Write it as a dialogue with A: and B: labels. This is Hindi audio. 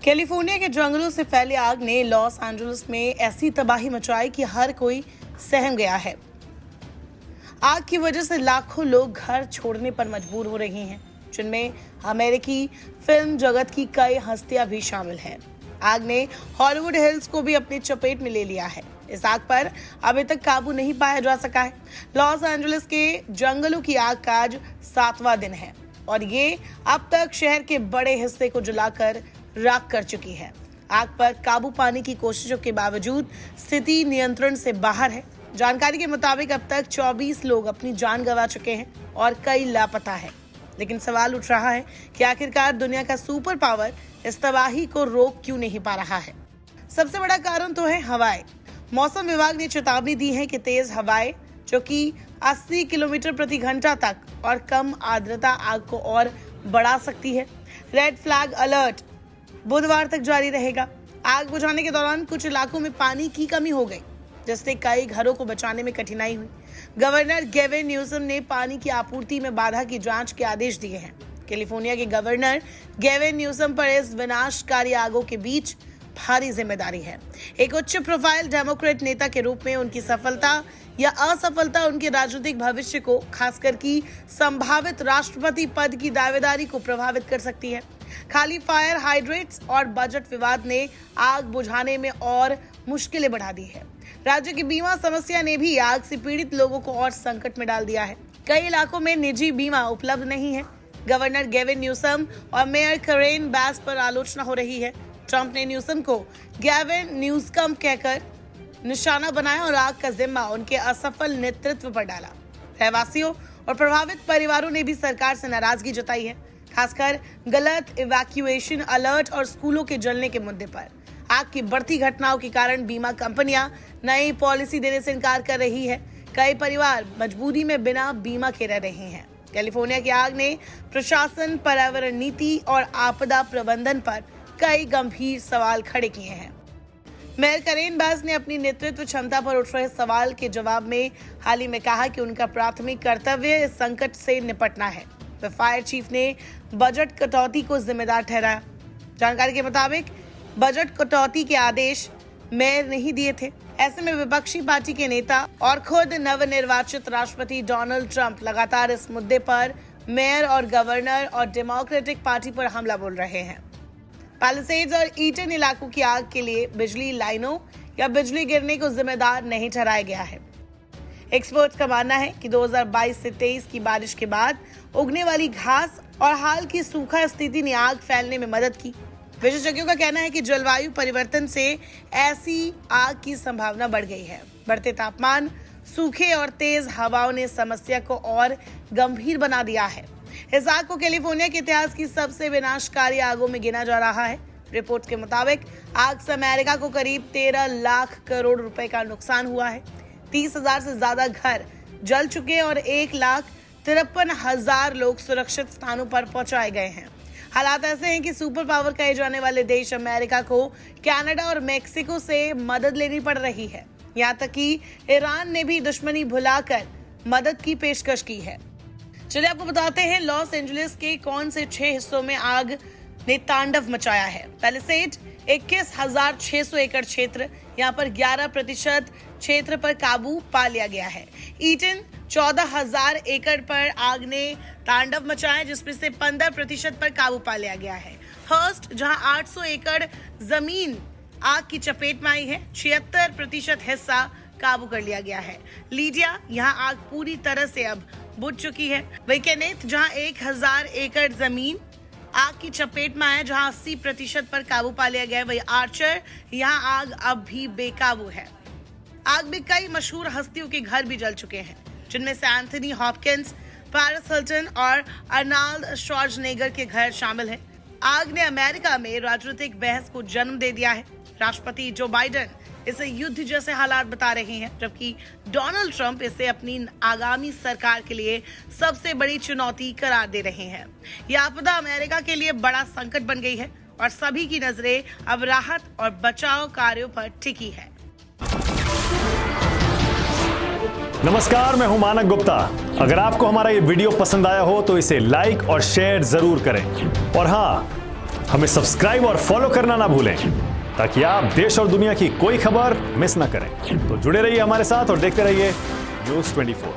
A: कैलिफोर्निया के जंगलों से फैली आग ने लॉस एंजलिस में ऐसी तबाही मचाई कि हर कोई सहम गया है। आग की वजह से लाखों लोग घर छोड़ने पर मजबूर हो रहे हैं, जिनमें अमेरिकी फिल्म जगत की कई हस्तियां भी शामिल हैं। आग ने हॉलीवुड हिल्स को भी अपनी चपेट में ले लिया है। इस आग पर अभी तक काबू नहीं पाया जा सका है। लॉस एंजलिस के जंगलों की आग का आज 7वां दिन है और ये अब तक शहर के बड़े हिस्से को जलाकर राख कर चुकी है। आग पर काबू पाने की कोशिशों के बावजूद स्थिति नियंत्रण से बाहर है। जानकारी के मुताबिक अब तक 24 लोग अपनी जान गंवा चुके हैं और कई लापता है। लेकिन सवाल उठ रहा है कि आखिरकार दुनिया का सुपर पावर इस तबाही को रोक क्यों नहीं पा रहा है। सबसे बड़ा कारण तो है हवाएं। मौसम विभाग ने चेतावनी दी है कि तेज हवाएं, जो कि 80 किलोमीटर प्रति घंटा तक और कम आर्द्रता आग को और बढ़ा सकती है। रेड फ्लैग अलर्ट बुधवार तक जारी रहेगा। आग बुझाने के दौरान कुछ इलाकों में पानी की कमी हो गई, जिससे कई घरों को बचाने में कठिनाई हुई। गवर्नर गेविन न्यूसम ने पानी की आपूर्ति में बाधा की जांच के आदेश दिए हैं। कैलिफोर्निया के गवर्नर गेविन न्यूसम पर इस विनाशकारी आगों के बीच भारी जिम्मेदारी है। एक उच्च प्रोफाइल डेमोक्रेट नेता के रूप में उनकी सफलता या असफलता उनके राजनीतिक भविष्य को, खासकर की संभावित राष्ट्रपति पद की दावेदारी को प्रभावित कर सकती है। खाली फायर हाइड्रेट्स और बजट विवाद ने आग बुझाने में और मुश्किलें बढ़ा दी है। राज्य की बीमा समस्या ने भी आग से पीड़ित लोगों को और संकट में डाल दिया है। कई इलाकों में निजी बीमा उपलब्ध नहीं है। गवर्नर गेविन न्यूसम और मेयर कैरेन बास पर आलोचना हो रही है। ट्रंप ने न्यूसम को गेविन न्यूसकम कहकर निशाना बनाया और आग का जिम्मा उनके असफल नेतृत्व पर डाला। रहवासियों और प्रभावित परिवारों ने भी सरकार से नाराजगी जताई है, खासकर गलत इवैक्यूएशन अलर्ट और स्कूलों के जलने के मुद्दे पर। आग की बढ़ती घटनाओं के कारण बीमा कंपनियां नई पॉलिसी देने से इनकार कर रही है। कई परिवार मजबूरी में बिना बीमा के रह रहे हैं। कैलिफोर्निया की आग ने प्रशासन, पर्यावरण नीति और आपदा प्रबंधन पर कई गंभीर सवाल खड़े किए हैं। मेयर कैरेन बास ने अपनी नेतृत्व क्षमता पर उठ रहे सवाल के जवाब में हाल ही में कहा कि उनका प्राथमिक कर्तव्य इस संकट से निपटना है। तो फायर चीफ ने बजट कटौती को जिम्मेदार ठहराया। जानकारी के मुताबिक बजट कटौती के आदेश मेयर नहीं दिए थे। ऐसे में विपक्षी पार्टी के नेता और खुद नवनिर्वाचित राष्ट्रपति डोनाल्ड ट्रंप लगातार इस मुद्दे पर मेयर और गवर्नर और डेमोक्रेटिक पार्टी पर हमला बोल रहे हैं। पैलिसेड्स और ईटन इलाकों की आग के लिए बिजली लाइनों या बिजली गिरने को जिम्मेदार नहीं ठहराया गया है। एक्सपर्ट्स का मानना है कि 2022 से 23 की बारिश के बाद उगने वाली घास और हाल की सूखा स्थिति ने आग फैलने में मदद की। विशेषज्ञों का कहना है कि जलवायु परिवर्तन से ऐसी आग की संभावना बढ़ गई है। बढ़ते तापमान, सूखे और तेज हवाओं ने समस्या को और गंभीर बना दिया है। इस आग को कैलिफोर्निया के इतिहास की सबसे विनाशकारी आगों में गिना जा रहा है। रिपोर्ट के मुताबिक आग से अमेरिका को करीब 13 लाख करोड़ रुपए का नुकसान हुआ है। 30,000 से ज्यादा घर जल चुके और 1,53,000 लोग सुरक्षित स्थानों पर पहुंचाए गए हैं। हालात ऐसे हैं कि सुपर पावर कहे जाने वाले देश अमेरिका को कनाडा और मेक्सिको से मदद लेनी पड़ रही है। यहाँ तक कि ईरान ने भी दुश्मनी भुलाकर मदद की पेशकश की है। चलिए आपको बताते हैं लॉस एंजलिस के कौन से 6 हिस्सों में आग ने तांडव मचाया है। पैलिसेड 21,600 एकड़ क्षेत्र, यहाँ पर 11% क्षेत्र पर काबू पा लिया गया है। ईटन 14,000 एकड़ पर आग ने तांडव मचाया, जिसमें से 15% पर काबू पा लिया गया है। हर्स्ट, जहां 800 एकड़ जमीन आग की चपेट में आई है, 76% हिस्सा काबू कर लिया गया है। लीडिया, यहाँ आग पूरी तरह से अब बुझ चुकी है। वही केनेथ, जहां 1,000 एकड़ जमीन आग की चपेट में आया, जहां 80% पर काबू पा लिया गया है। वही आर्चर, यहाँ आग अब भी बेकाबू है। आग में कई मशहूर हस्तियों के घर भी जल चुके हैं, जिनमें से एंथनी हॉपकिंस, पेरिस हिल्टन और अर्नाल्ड श्वार्ज़नेगर के घर शामिल हैं। आग ने अमेरिका में राजनीतिक बहस को जन्म दे दिया है। राष्ट्रपति जो बाइडेन इसे युद्ध जैसे हालात बता रहे हैं, जबकि डोनाल्ड ट्रंप इसे अपनी आगामी सरकार के लिए सबसे बड़ी चुनौती करार दे रहे हैं। यह आपदा अमेरिका के लिए बड़ा संकट बन गई है और सभी की नजरें अब राहत और बचाव कार्यों पर टिकी है।
B: नमस्कार, मैं हूं मानक गुप्ता। अगर आपको हमारा ये वीडियो पसंद आया हो तो इसे लाइक और शेयर जरूर करें और हाँ, हमें सब्सक्राइब और फॉलो करना ना भूलें ताकि आप देश और दुनिया की कोई खबर मिस ना करें। तो जुड़े रहिए हमारे साथ और देखते रहिए News 24।